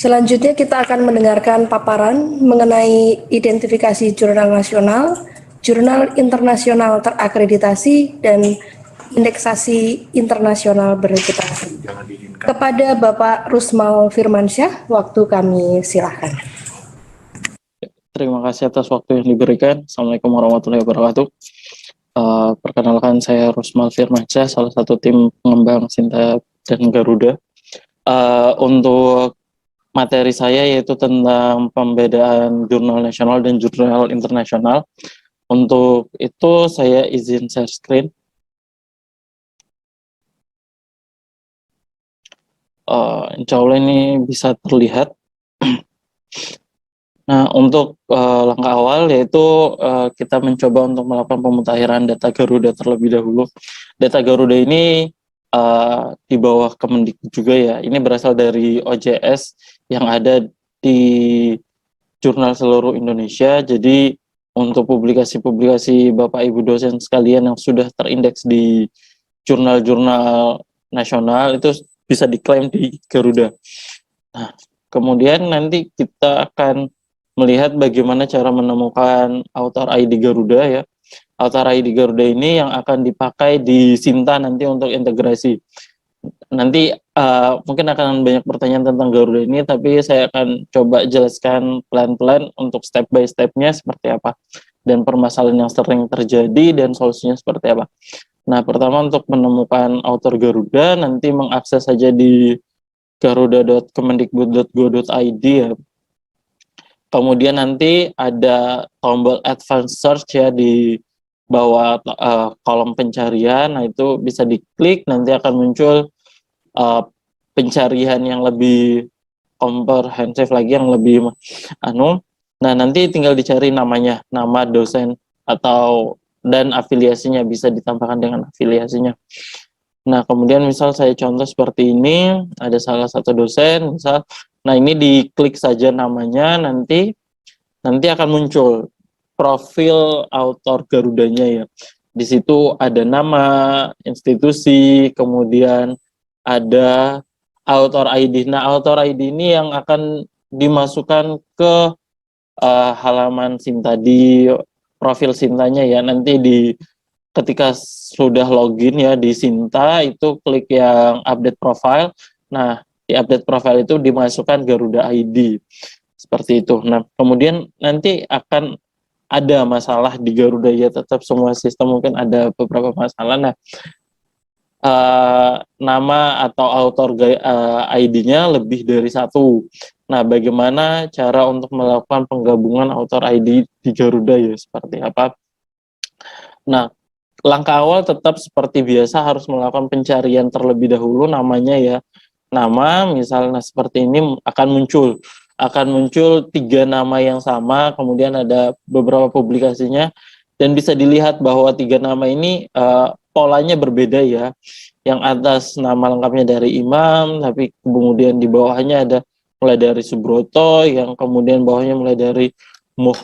Selanjutnya kita akan mendengarkan paparan mengenai identifikasi jurnal nasional, jurnal internasional terakreditasi, dan indeksasi internasional bereputasi. Kepada Bapak Rusmal Firmansyah, waktu kami silakan. Terima kasih atas waktu yang diberikan. Assalamualaikum warahmatullahi wabarakatuh. Perkenalkan, saya Rusmal Firmansyah, salah satu tim pengembang Sinta dan Garuda. Untuk materi saya yaitu tentang pembedaan jurnal nasional dan jurnal internasional. Untuk itu saya izin share screen. Insya Allah ini bisa terlihat. Nah, untuk langkah awal yaitu kita mencoba untuk melakukan pemutakhiran data Garuda terlebih dahulu. Data Garuda ini di bawah Kemendikbud juga ya. Ini berasal dari OJS yang ada di jurnal seluruh Indonesia. Jadi untuk publikasi-publikasi Bapak Ibu dosen sekalian yang sudah terindeks di jurnal-jurnal nasional itu bisa diklaim di Garuda. Nah, kemudian nanti kita akan melihat bagaimana cara menemukan author ID Garuda ya. Author ID Garuda ini yang akan dipakai di Sinta nanti untuk integrasi. Nanti mungkin akan banyak pertanyaan tentang Garuda ini, tapi saya akan coba jelaskan pelan-pelan untuk step by step-nya seperti apa dan permasalahan yang sering terjadi dan solusinya seperti apa. Nah, pertama untuk menemukan author Garuda, nanti mengakses saja di garuda.kemendikbud.go.id ya. Kemudian nanti ada tombol advanced search ya di bawah kolom pencarian. Nah, itu bisa diklik, nanti akan muncul pencarian yang lebih komprehensif lagi, yang lebih Nah, nanti tinggal dicari namanya, nama dosen atau dan afiliasinya, bisa ditambahkan dengan afiliasinya. Nah, kemudian misal saya contoh seperti ini, ada salah satu dosen, misal, nah ini diklik saja namanya, nanti akan muncul profil author Garudanya ya. Di situ ada nama, institusi, kemudian ada author ID. Nah, author ID ini yang akan dimasukkan ke halaman Sinta di profil Sintanya ya. Nanti ketika sudah login ya di Sinta, itu klik yang update profile. Nah, di update profile itu dimasukkan Garuda ID. Seperti itu. Nah, kemudian nanti akan ada masalah di Garuda ya, tetap semua sistem mungkin ada beberapa masalah. Nah, nama atau author ID-nya lebih dari satu. Nah, bagaimana cara untuk melakukan penggabungan author ID di Garuda ya, seperti apa? Nah, langkah awal tetap seperti biasa harus melakukan pencarian terlebih dahulu namanya ya. Nama misalnya seperti ini akan muncul 3 nama yang sama, kemudian ada beberapa publikasinya dan bisa dilihat bahwa 3 nama ini polanya berbeda ya. Yang atas nama lengkapnya dari Imam, tapi kemudian di bawahnya ada mulai dari Subroto, yang kemudian bawahnya mulai dari Muh.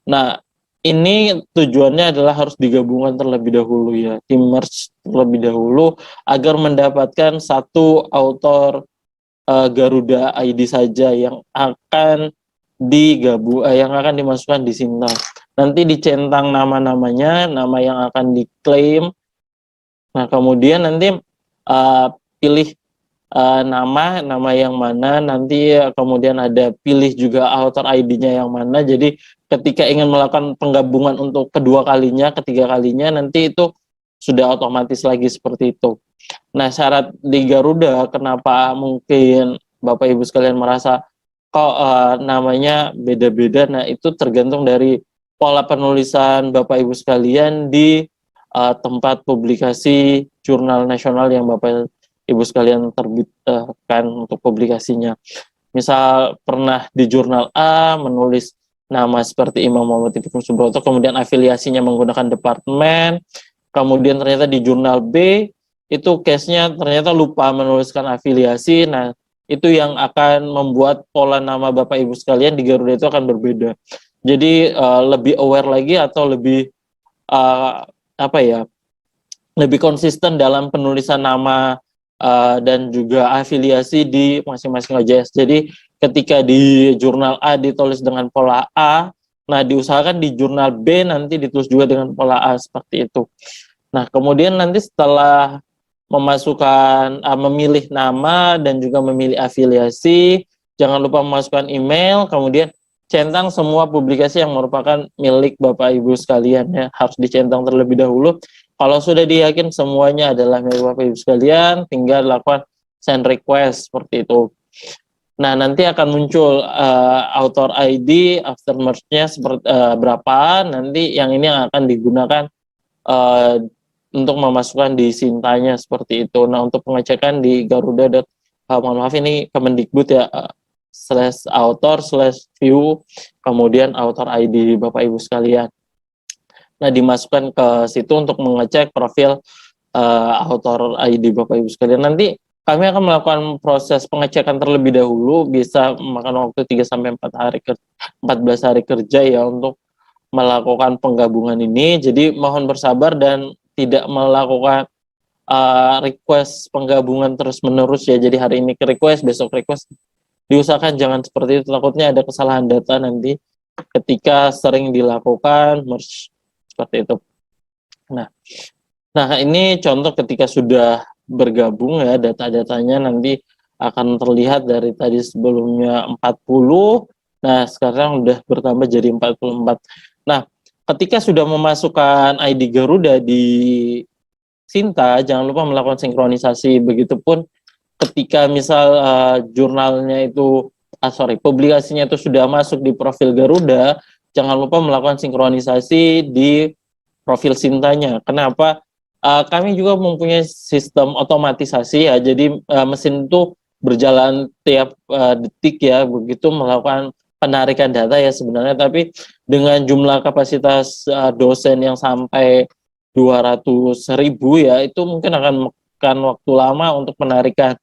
Nah, ini tujuannya adalah harus digabungkan terlebih dahulu ya, di merge terlebih dahulu agar mendapatkan satu author Garuda ID saja yang akan yang akan dimasukkan di Sinta. Nanti dicentang nama-namanya, nama yang akan diklaim. Nah, kemudian nanti pilih nama yang mana, nanti kemudian ada pilih juga author ID-nya yang mana. Jadi ketika ingin melakukan penggabungan untuk kedua kalinya, ketiga kalinya, nanti itu sudah otomatis lagi seperti itu. Nah, syarat di Garuda, kenapa mungkin Bapak Ibu sekalian merasa kok namanya beda-beda? Nah, itu tergantung dari pola penulisan Bapak Ibu sekalian di tempat publikasi jurnal nasional yang Bapak Ibu sekalian terbitkan untuk publikasinya. Misal pernah di jurnal A menulis nama seperti Imam Muhammad Ibnu Subroto, kemudian afiliasinya menggunakan departemen, kemudian ternyata di jurnal B itu case-nya ternyata lupa menuliskan afiliasi. Nah, itu yang akan membuat pola nama Bapak Ibu sekalian di Garuda itu akan berbeda. Jadi lebih aware lagi atau lebih lebih konsisten dalam penulisan nama dan juga afiliasi di masing-masing OJS. Jadi ketika di jurnal A ditulis dengan pola A, nah diusahakan di jurnal B nanti ditulis juga dengan pola A seperti itu. Nah kemudian nanti setelah memasukkan memilih nama dan juga memilih afiliasi, jangan lupa memasukkan email, kemudian centang semua publikasi yang merupakan milik Bapak Ibu sekalian ya, harus dicentang terlebih dahulu. Kalau sudah diyakin semuanya adalah milik Bapak Ibu sekalian, tinggal lakukan send request seperti itu. Nah, nanti akan muncul author ID, after merge-nya seperti berapa, nanti yang ini yang akan digunakan untuk memasukkan di Sintanya seperti itu. Nah, untuk pengecekan di Garuda. Mohon maaf ini Kemendikbud ya, /author/view, kemudian author ID Bapak Ibu sekalian. Nah, dimasukkan ke situ untuk mengecek profil author ID Bapak Ibu sekalian. Nanti kami akan melakukan proses pengecekan terlebih dahulu, bisa memakan waktu 3-4 hari 14 hari kerja ya untuk melakukan penggabungan ini. Jadi mohon bersabar dan tidak melakukan request penggabungan terus-menerus ya. Jadi hari ini ke request, besok request. Diusahakan jangan seperti itu, takutnya ada kesalahan data nanti ketika sering dilakukan merge seperti itu. Nah ini contoh ketika sudah bergabung ya, data-datanya nanti akan terlihat dari tadi sebelumnya 40, nah sekarang udah bertambah jadi 44. Nah ketika sudah memasukkan ID Garuda di Sinta, jangan lupa melakukan sinkronisasi. Begitupun ketika misal jurnalnya itu, publikasinya itu sudah masuk di profil Garuda, jangan lupa melakukan sinkronisasi di profil Sintanya. Kenapa? Kami juga mempunyai sistem otomatisasi ya, jadi mesin itu berjalan tiap detik ya, begitu melakukan penarikan data ya sebenarnya, tapi dengan jumlah kapasitas dosen yang sampai 200.000 ya, itu mungkin akan memakan waktu lama untuk penarikan,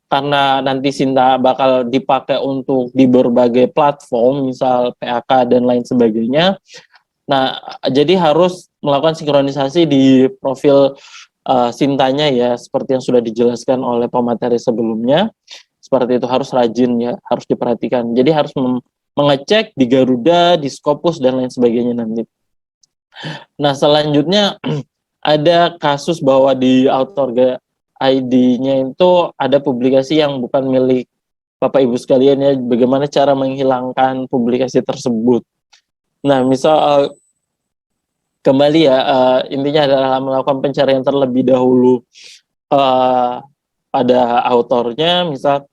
karena nanti Sinta bakal dipakai untuk di berbagai platform, misal PAK dan lain sebagainya. Nah, jadi harus melakukan sinkronisasi di profil Sintanya ya, seperti yang sudah dijelaskan oleh pemateri sebelumnya. Seperti itu, harus rajin ya, harus diperhatikan. Jadi harus mengecek di Garuda, di Scopus, dan lain sebagainya nanti. Nah, selanjutnya ada kasus bahwa di author ID-nya itu ada publikasi yang bukan milik Bapak Ibu sekalian ya, bagaimana cara menghilangkan publikasi tersebut. Nah, misal kembali ya, intinya adalah melakukan pencarian terlebih dahulu pada autornya, misal.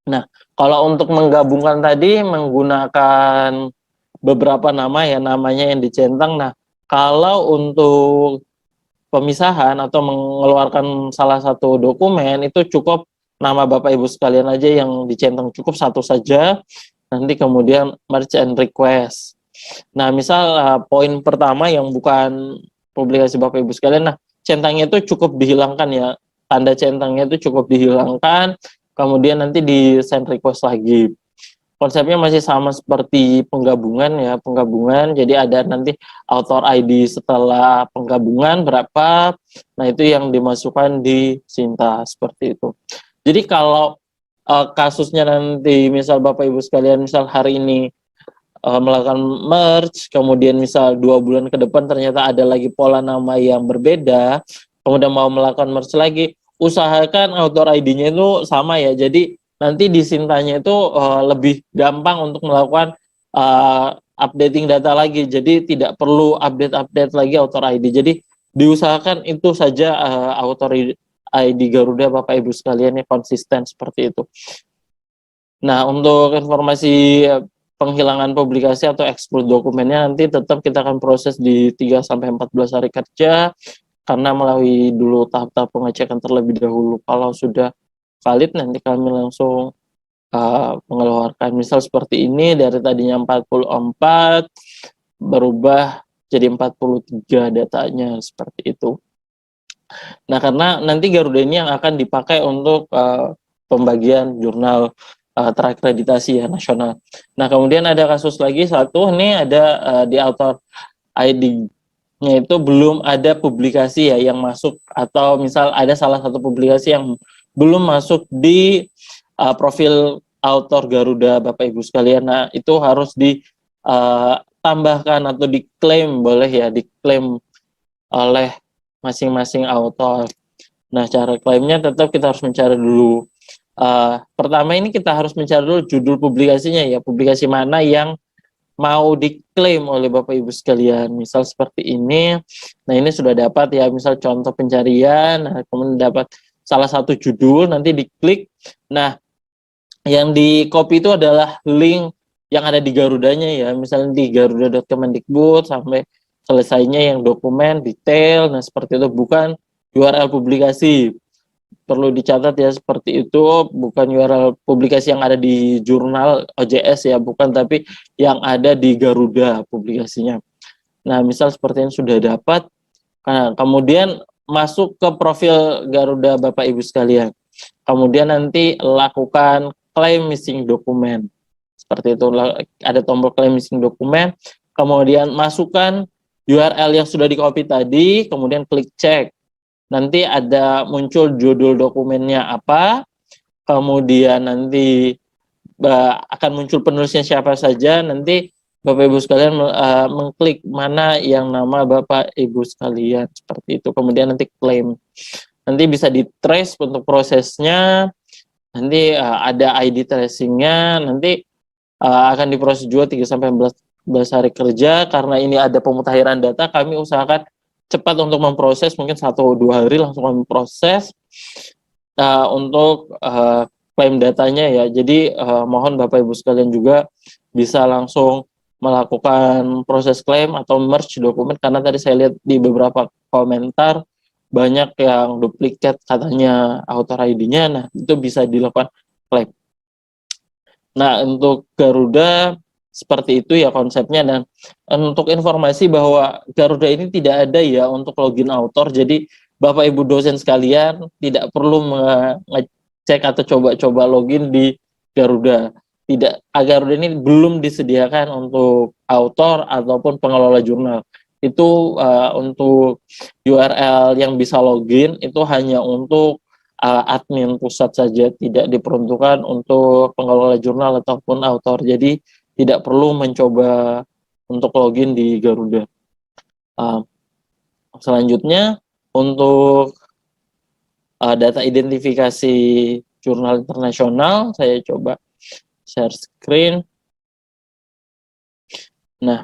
Nah, kalau untuk menggabungkan tadi menggunakan beberapa nama ya, namanya yang dicentang. Nah, kalau untuk pemisahan atau mengeluarkan salah satu dokumen itu cukup nama Bapak Ibu sekalian aja yang dicentang, cukup satu saja, nanti kemudian merge and request. Nah, misal poin pertama yang bukan publikasi Bapak Ibu sekalian, nah centangnya itu cukup dihilangkan ya, tanda centangnya itu cukup dihilangkan, kemudian nanti di send request lagi. Konsepnya masih sama seperti penggabungan ya, penggabungan. Jadi ada nanti author ID setelah penggabungan berapa, nah itu yang dimasukkan di Sinta seperti itu. Jadi kalau kasusnya nanti misal Bapak Ibu sekalian misal hari ini melakukan merge, kemudian misal 2 bulan ke depan ternyata ada lagi pola nama yang berbeda, kemudian mau melakukan merge lagi, usahakan author ID-nya itu sama ya. Jadi nanti di Sintanya itu lebih gampang untuk melakukan updating data lagi. Jadi tidak perlu update lagi author ID. Jadi diusahakan itu saja author ID Garuda Bapak Ibu sekalian ya, konsisten seperti itu. Nah, untuk informasi penghilangan publikasi atau ekspor dokumennya nanti tetap kita akan proses di 3-14 hari kerja, karena melalui dulu tahap-tahap pengecekan terlebih dahulu. Kalau sudah valid nanti kami langsung mengeluarkan. Misal seperti ini, dari tadinya 44 berubah jadi 43 datanya seperti itu. Nah, karena nanti Garuda ini yang akan dipakai untuk pembagian jurnal terakreditasi ya nasional. Nah, kemudian ada kasus lagi satu, ini ada di author ID-nya itu belum ada publikasi ya yang masuk, atau misal ada salah satu publikasi yang belum masuk di profil author Garuda Bapak Ibu sekalian. Nah, itu harus ditambahkan atau diklaim, boleh ya, diklaim oleh masing-masing author. Nah, cara klaimnya tetap kita harus mencari dulu. Pertama ini kita harus mencari dulu judul publikasinya ya, publikasi mana yang mau diklaim oleh Bapak Ibu sekalian. Misal seperti ini. Nah, ini sudah dapat ya, misal contoh pencarian, nah, kemudian dapat salah satu judul, nanti diklik. Nah, yang di copy itu adalah link yang ada di Garudanya ya, misalnya di garuda.kemendikbud sampai selesainya yang dokumen detail. Nah, seperti itu, bukan URL publikasi. Perlu dicatat ya, seperti itu, bukan URL publikasi yang ada di jurnal OJS ya, bukan, tapi yang ada di Garuda publikasinya. Nah, misal seperti ini sudah dapat, nah, kemudian masuk ke profil Garuda Bapak Ibu sekalian. Kemudian nanti lakukan claim missing dokumen. Seperti itu, ada tombol claim missing dokumen, kemudian masukkan URL yang sudah di-copy tadi, kemudian klik cek. Nanti ada muncul judul dokumennya apa, kemudian nanti akan muncul penulisnya siapa saja, nanti Bapak Ibu sekalian mengklik mana yang nama Bapak Ibu sekalian, seperti itu. Kemudian nanti klaim. Nanti bisa di-trace untuk prosesnya, nanti ada ID tracing-nya, nanti akan diproses juga 3-14 hari kerja. Karena ini ada pemutakhiran data, kami usahakan cepat untuk memproses, mungkin 1-2 hari langsung kami proses untuk klaim datanya ya. Jadi mohon Bapak Ibu sekalian juga bisa langsung melakukan proses klaim atau merge dokumen, karena tadi saya lihat di beberapa komentar banyak yang duplikat katanya author ID-nya. Nah, itu bisa dilakukan klaim. Nah, untuk Garuda seperti itu ya konsepnya. Dan untuk informasi bahwa Garuda ini tidak ada ya untuk login author, jadi Bapak Ibu dosen sekalian tidak perlu ngecek atau coba-coba login di Garuda. Tidak, Garuda ini belum disediakan untuk author ataupun pengelola jurnal. Itu untuk URL yang bisa login itu hanya untuk admin pusat saja, tidak diperuntukkan untuk pengelola jurnal ataupun author. Jadi tidak perlu mencoba untuk login di Garuda. Selanjutnya untuk data identifikasi jurnal internasional, saya coba share screen. Nah,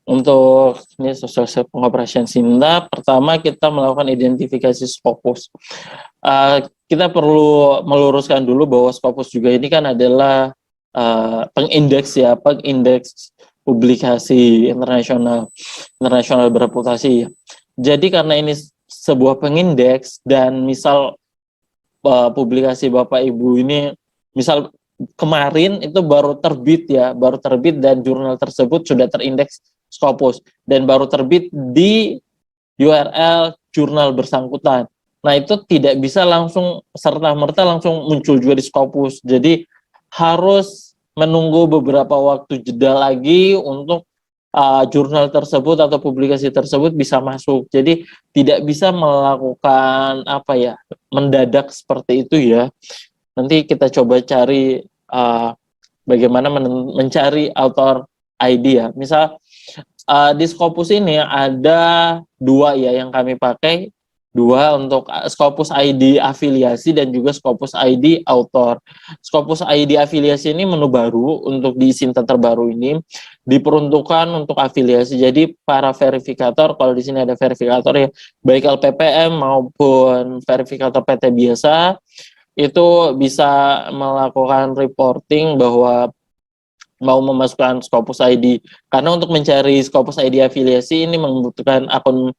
untuk ini sesuai pengoperasian Sinta, pertama kita melakukan identifikasi Scopus. Kita perlu meluruskan dulu bahwa Scopus juga ini kan adalah pengindeks ya, pengindeks publikasi internasional bereputasi. Jadi karena ini sebuah pengindeks dan misal publikasi Bapak Ibu ini misal kemarin itu baru terbit dan jurnal tersebut sudah terindeks Scopus dan baru terbit di URL jurnal bersangkutan. Nah, itu tidak bisa langsung serta-merta langsung muncul juga di Scopus. Jadi harus menunggu beberapa waktu jeda lagi untuk jurnal tersebut atau publikasi tersebut bisa masuk. Jadi tidak bisa melakukan mendadak seperti itu ya. Nanti kita coba cari bagaimana mencari author ID ya. Misal di Scopus ini ada 2 ya yang kami pakai, 2 untuk Scopus ID afiliasi dan juga Scopus ID author. Scopus ID afiliasi ini menu baru untuk di Sinta terbaru ini diperuntukkan untuk afiliasi. Jadi para verifikator, kalau di sini ada verifikator ya, baik LPPM maupun verifikator PT biasa, itu bisa melakukan reporting bahwa mau memasukkan Scopus ID. Karena untuk mencari Scopus ID afiliasi ini membutuhkan akun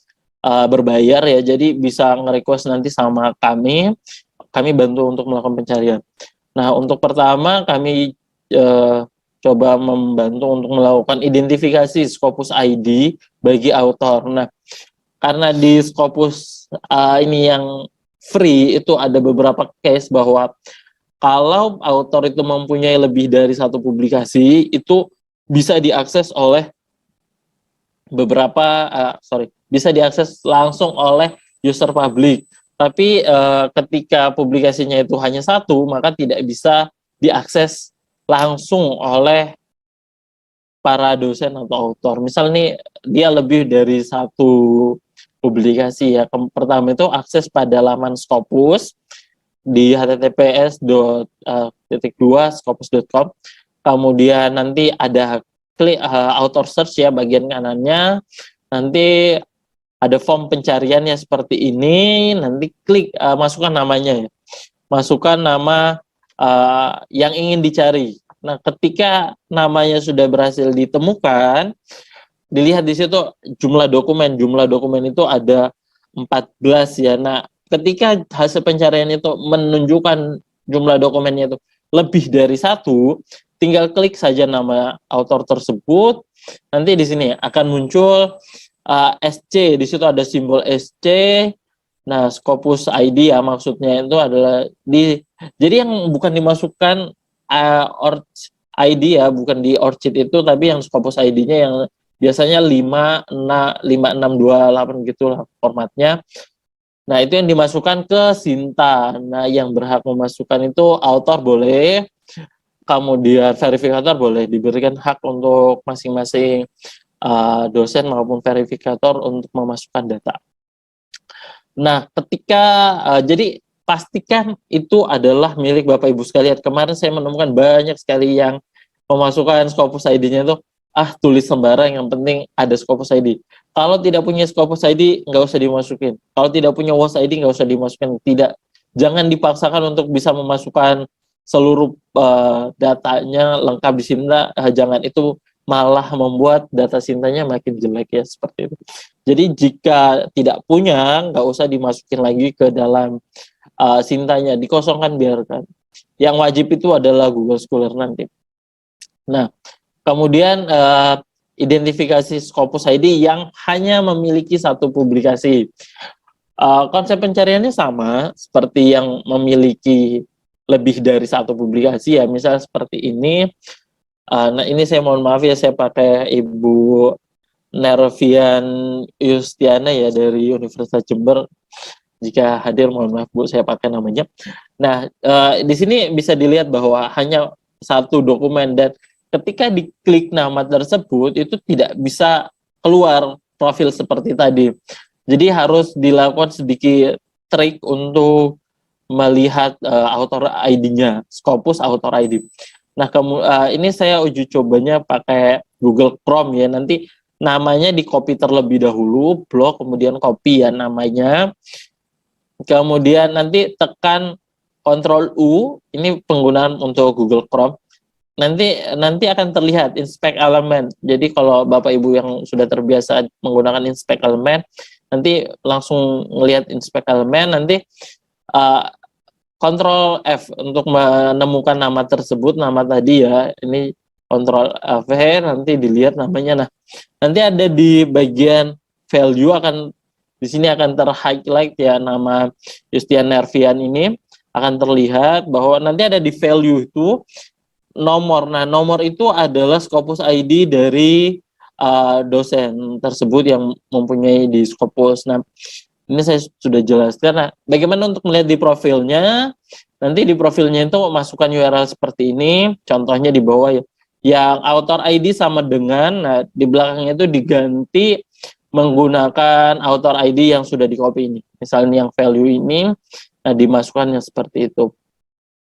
berbayar ya, jadi bisa nge-request nanti sama kami bantu untuk melakukan pencarian. Nah, untuk pertama kami coba membantu untuk melakukan identifikasi Scopus ID bagi author. Nah, karena di Scopus ini yang free itu ada beberapa case bahwa kalau author itu mempunyai lebih dari 1 publikasi, itu bisa diakses oleh bisa diakses langsung oleh user publik. Tapi ketika publikasinya itu hanya satu, maka tidak bisa diakses langsung oleh para dosen atau autor. Misal nih dia lebih dari satu publikasi ya. Pertama itu akses pada laman Scopus di https://scopus.com. Kemudian nanti ada klik author search ya bagian kanannya. Nanti ada form pencariannya seperti ini. Nanti klik masukkan namanya ya. Masukkan nama yang ingin dicari. Nah, ketika namanya sudah berhasil ditemukan, dilihat di situ jumlah dokumen. Jumlah dokumen itu ada 14 ya. Nah, ketika hasil pencarian itu menunjukkan jumlah dokumennya itu lebih dari satu, tinggal klik saja nama autor tersebut. Nanti di sini akan muncul SC. Di situ ada simbol SC. Nah, Scopus ID ya maksudnya itu adalah jadi yang bukan dimasukkan ID ya, bukan di ORCID itu, tapi yang Scopus ID-nya yang biasanya 5628 gitu lah formatnya. Nah, itu yang dimasukkan ke Sinta. Nah, yang berhak memasukkan itu author boleh, kemudian verifikator boleh, diberikan hak untuk masing-masing dosen maupun verifikator untuk memasukkan data. Nah, ketika jadi pastikan itu adalah milik Bapak Ibu sekalian. Kemarin saya menemukan banyak sekali yang memasukkan Scopus ID-nya itu tulis sembarang, yang penting ada Scopus ID. Kalau tidak punya Scopus ID nggak usah dimasukin. Kalau tidak punya WOS ID nggak usah dimasukin. Tidak, jangan dipaksakan untuk bisa memasukkan seluruh datanya lengkap di Sinta. Jangan, itu malah membuat data Sintanya makin jelek ya, seperti itu. Jadi jika tidak punya, nggak usah dimasukin lagi ke dalam Sintanya, dikosongkan, biarkan. Yang wajib itu adalah Google Scholar nanti. Nah, kemudian identifikasi Scopus ID yang hanya memiliki satu publikasi. Konsep pencariannya sama seperti yang memiliki lebih dari satu publikasi ya. Misal seperti ini. Nah, ini saya mohon maaf ya, saya pakai Ibu Nervian Yustiana ya dari Universitas Jember. Jika hadir mohon maaf Bu, saya pakai namanya. Nah, di sini bisa dilihat bahwa hanya satu dokumen, dan ketika diklik nama tersebut itu tidak bisa keluar profil seperti tadi. Jadi harus dilakukan sedikit trik untuk melihat author ID-nya, Scopus author ID. Nah, ini saya uji cobanya pakai Google Chrome ya. Nanti namanya di copy terlebih dahulu, blok, kemudian copy ya namanya. Kemudian nanti tekan Ctrl U, ini penggunaan untuk Google Chrome. Nanti akan terlihat inspect element. Jadi kalau Bapak Ibu yang sudah terbiasa menggunakan inspect element, nanti langsung melihat inspect element, nanti Ctrl F untuk menemukan nama tersebut, nama tadi ya. Ini Ctrl F, nanti dilihat namanya. Nah, nanti ada di bagian value di sini akan ter-highlight ya nama Yustian Nervian ini, akan terlihat bahwa nanti ada di value itu nomor. Nah, nomor itu adalah Scopus ID dari dosen tersebut yang mempunyai di Scopus. Nah, ini saya sudah jelaskan. Nah, bagaimana untuk melihat di profilnya? Nanti di profilnya itu masukkan URL seperti ini. Contohnya di bawah ya. Yang author ID sama dengan, nah di belakangnya itu diganti menggunakan author ID yang sudah di copy ini. Misalnya yang value ini, nah dimasukkannya seperti itu.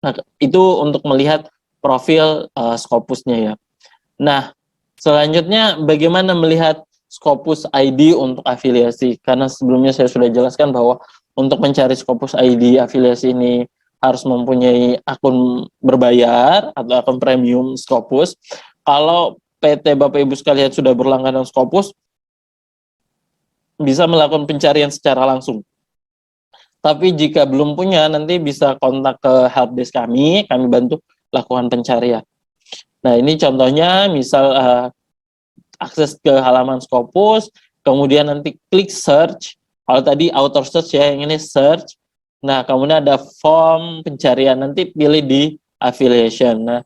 Nah, itu untuk melihat profil Scopusnya ya. Nah, selanjutnya bagaimana melihat Scopus ID untuk afiliasi? Karena sebelumnya saya sudah jelaskan bahwa untuk mencari Scopus ID afiliasi ini harus mempunyai akun berbayar atau akun premium Scopus. Kalau PT Bapak Ibu sekalian sudah berlangganan Scopus, bisa melakukan pencarian secara langsung. Tapi jika belum punya, nanti bisa kontak ke helpdesk kami bantu lakukan pencarian. Nah, ini contohnya, misal akses ke halaman Scopus, kemudian nanti klik search. Kalau tadi author search ya, yang ini search. Nah, kemudian ada form pencarian, nanti pilih di affiliation. Nah,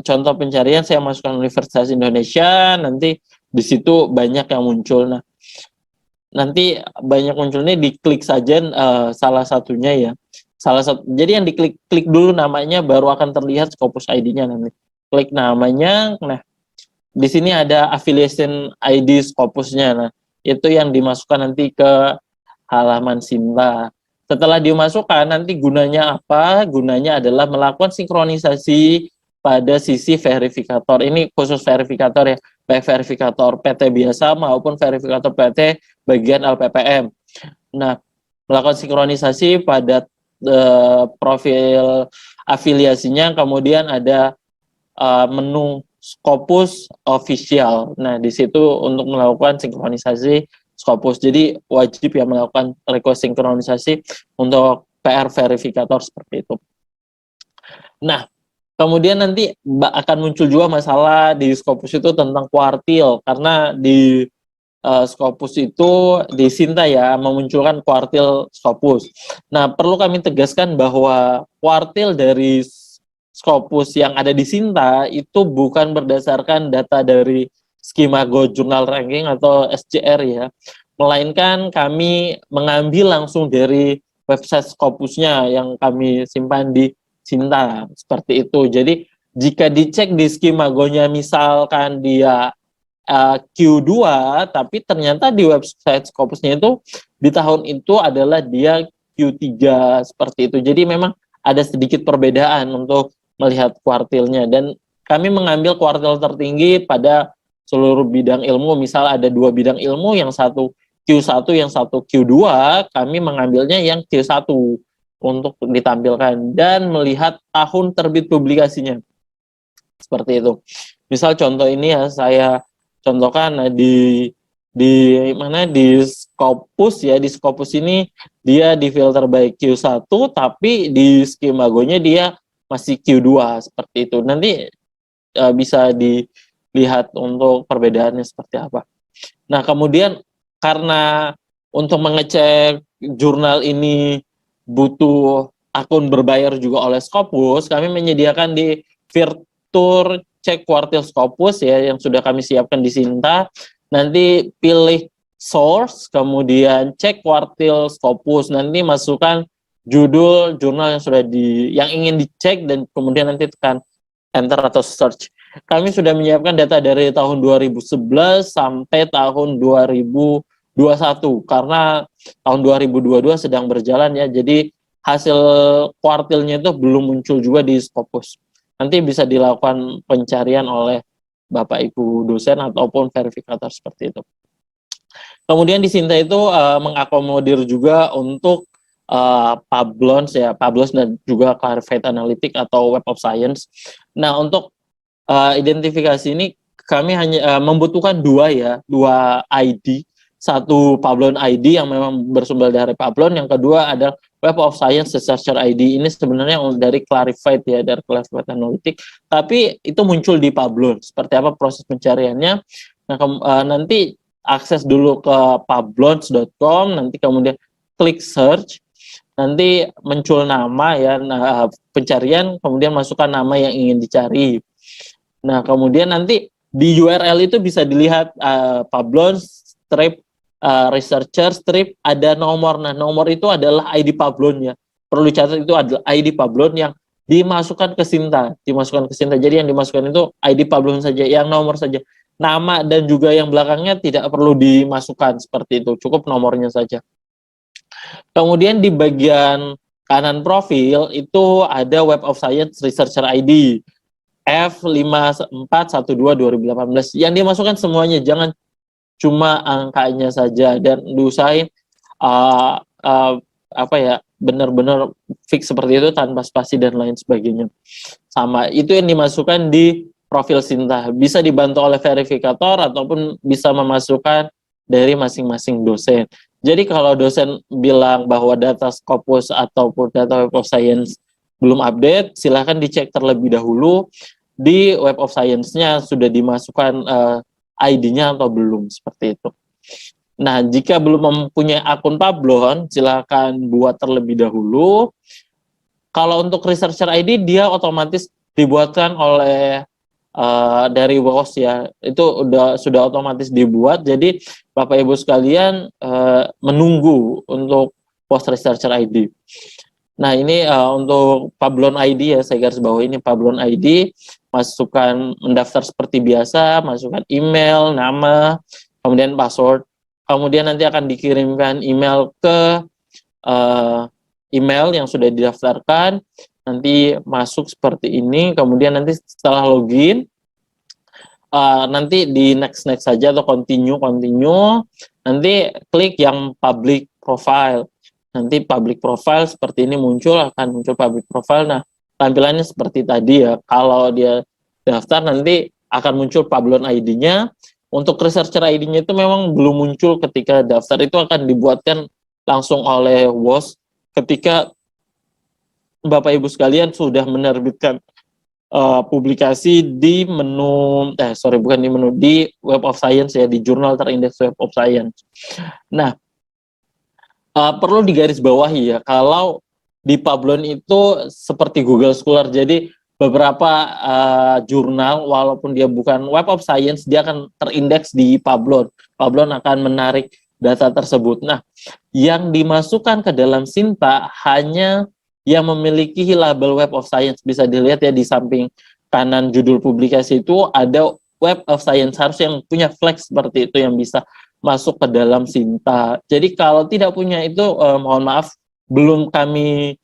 contoh pencarian saya masukkan Universitas Indonesia, nanti di situ banyak yang muncul. Nah, nanti banyak munculnya, diklik saja salah satunya ya. Jadi yang diklik dulu namanya, baru akan terlihat Scopus ID-nya nanti. Klik namanya, nah di sini ada affiliation ID Scopusnya. Nah, itu yang dimasukkan nanti ke halaman Sinta. Setelah dimasukkan, nanti gunanya apa? Gunanya adalah melakukan sinkronisasi pada sisi verifikator. Ini khusus verifikator ya, baik verifikator PT biasa maupun verifikator PT bagian LPPM. Nah, melakukan sinkronisasi pada profil afiliasinya, kemudian ada menu Scopus official. Nah, di situ untuk melakukan sinkronisasi Scopus. Jadi wajib ya melakukan request sinkronisasi untuk PR verifikator seperti itu. Nah, kemudian nanti akan muncul juga masalah di Scopus itu tentang kuartil, karena di Scopus itu di Sinta ya memunculkan kuartil Scopus. Nah, perlu kami tegaskan bahwa kuartil dari Scopus yang ada di Sinta itu bukan berdasarkan data dari Skimago Journal Ranking atau SJR ya, melainkan kami mengambil langsung dari website Scopusnya yang kami simpan di Sinta, seperti itu. Jadi jika dicek di Skimagonya misalkan dia Q2, tapi ternyata di website Scopusnya itu di tahun itu adalah dia Q3, seperti itu. Jadi memang ada sedikit perbedaan untuk melihat kuartilnya, dan kami mengambil kuartil tertinggi pada seluruh bidang ilmu. Misal ada 2 bidang ilmu, yang satu Q1, yang satu Q2, kami mengambilnya yang Q1 untuk ditampilkan dan melihat tahun terbit publikasinya, seperti itu. Misal contoh ini ya, saya contohkan di mana, di Scopus ya, di Scopus ini dia di filter by Q1, tapi di Skimagonya dia masih Q2, seperti itu. Nanti bisa dilihat untuk perbedaannya seperti apa. Nah, kemudian karena untuk mengecek jurnal ini butuh akun berbayar juga oleh Scopus, kami menyediakan di fitur cek kuartil Scopus ya, yang sudah kami siapkan di Sinta. Nanti pilih source, kemudian cek kuartil Scopus, nanti masukkan judul jurnal yang ingin dicek, dan kemudian nanti tekan enter atau search. Kami sudah menyiapkan data dari tahun 2011 sampai tahun 2021, karena tahun 2022 sedang berjalan ya, jadi hasil kuartilnya itu belum muncul juga di Scopus. Nanti bisa dilakukan pencarian oleh Bapak Ibu dosen ataupun verifikator, seperti itu. Kemudian di Sinta itu mengakomodir juga untuk Publons ya, Publons dan juga Clarified Analytics atau Web of Science. Nah, untuk identifikasi ini kami hanya membutuhkan 2 ID. Satu Publon ID yang memang bersumber dari Publon, yang kedua ada Web of Science Researcher ID. Ini sebenarnya dari Clarified ya, dari Clarified Analytics, tapi itu muncul di Publon. Seperti apa proses pencariannya? Nah, nanti akses dulu ke publons.com, nanti kemudian klik search, nanti muncul nama ya, pencarian, kemudian masukkan nama yang ingin dicari. Nah, kemudian nanti di URL itu bisa dilihat Publons strip researcher strip ada nomor. Nah, nomor itu adalah ID Publonnya. Perlu dicatat, itu adalah ID Publon yang dimasukkan ke Sinta, Jadi yang dimasukkan itu ID Publon saja, yang nomor saja. Nama dan juga yang belakangnya tidak perlu dimasukkan, seperti itu, cukup nomornya saja. Kemudian di bagian kanan profil itu ada Web of Science Researcher ID F5412-2018. Yang dimasukkan semuanya, jangan cuma angkanya saja, dan diusahain benar-benar fix seperti itu tanpa spasi dan lain sebagainya. Sama, itu yang dimasukkan di profil Sinta. Bisa dibantu oleh verifikator ataupun bisa memasukkan dari masing-masing dosen. Jadi kalau dosen bilang bahwa data Scopus ataupun data Web of Science belum update, silahkan dicek terlebih dahulu di Web of Science-nya sudah dimasukkan ID-nya atau belum, seperti itu. Nah, jika belum mempunyai akun Publon, silakan buat terlebih dahulu. Kalau untuk Researcher ID, dia otomatis dibuatkan oleh dari WOS ya, itu sudah otomatis dibuat. Jadi Bapak Ibu sekalian menunggu untuk Post Researcher ID. Nah, ini untuk Pablon ID ya, saya garis bawah ini Pablon ID, masukkan mendaftar seperti biasa, masukkan email, nama, kemudian password. Kemudian nanti akan dikirimkan email ke email yang sudah didaftarkan, nanti masuk seperti ini, kemudian nanti setelah login, nanti di next saja atau continue, nanti klik yang public profile. Nanti public profile seperti ini akan muncul public profile. Nah, tampilannya seperti tadi ya. Kalau dia daftar nanti akan muncul Pablon ID-nya. Untuk researcher ID-nya itu memang belum muncul ketika daftar, itu akan dibuatkan langsung oleh WOS ketika Bapak Ibu sekalian sudah menerbitkan publikasi di menu, di Web of Science ya, di jurnal terindeks Web of Science. Nah, perlu digarisbawahi ya, kalau di Pablon itu seperti Google Scholar, jadi beberapa jurnal walaupun dia bukan Web of Science, dia akan terindeks di Pablon. Pablon akan menarik data tersebut. Nah, yang dimasukkan ke dalam Sinta hanya yang memiliki label Web of Science. Bisa dilihat ya di samping kanan judul publikasi itu ada Web of Science, harus yang punya flag seperti itu yang bisa masuk ke dalam Sinta. Jadi kalau tidak punya itu mohon maaf, belum kami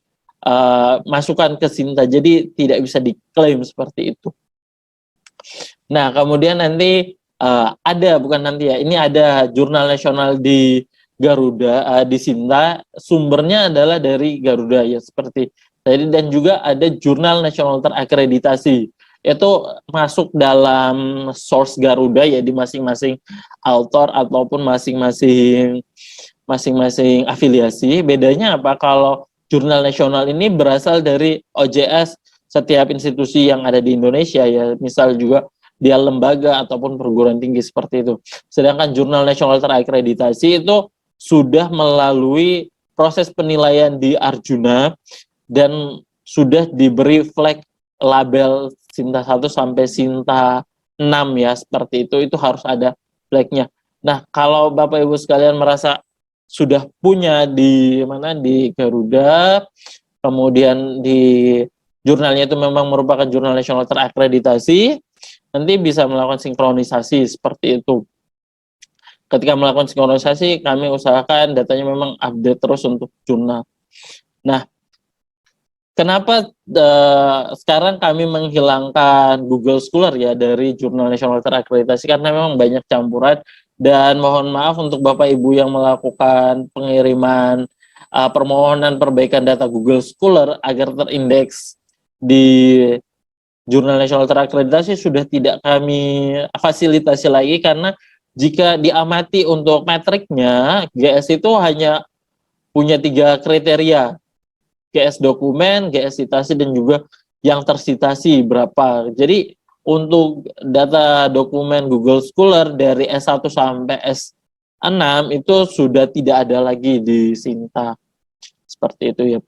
masukkan ke Sinta, jadi tidak bisa diklaim seperti itu. Nah, kemudian nanti ini ada jurnal nasional di Garuda, di Sinta, sumbernya adalah dari Garuda ya seperti tadi, dan juga ada jurnal nasional terakreditasi, itu masuk dalam source Garuda ya, di masing-masing author ataupun masing-masing afiliasi. Bedanya apa? Kalau jurnal nasional ini berasal dari OJS setiap institusi yang ada di Indonesia ya, misal juga dia lembaga ataupun perguruan tinggi seperti itu. Sedangkan jurnal nasional terakreditasi itu sudah melalui proses penilaian di Arjuna dan sudah diberi flag label Sinta 1 sampai Sinta 6 ya, seperti itu harus ada flagnya. Nah, kalau Bapak Ibu sekalian merasa sudah punya di Garuda, kemudian di jurnalnya itu memang merupakan jurnal nasional terakreditasi, nanti bisa melakukan sinkronisasi seperti itu. Ketika melakukan sinkronisasi, kami usahakan datanya memang update terus untuk jurnal. Nah, kenapa sekarang kami menghilangkan Google Scholar ya dari jurnal nasional terakreditasi? Karena memang banyak campuran, dan mohon maaf untuk Bapak Ibu yang melakukan pengiriman permohonan perbaikan data Google Scholar agar terindeks di jurnal nasional terakreditasi sudah tidak kami fasilitasi lagi, karena jika diamati untuk metriknya, GS itu hanya punya 3 kriteria. GS dokumen, GS citasi, dan juga yang tersitasi berapa. Jadi untuk data dokumen Google Scholar dari S1 sampai S6 itu sudah tidak ada lagi di Sinta. Seperti itu ya.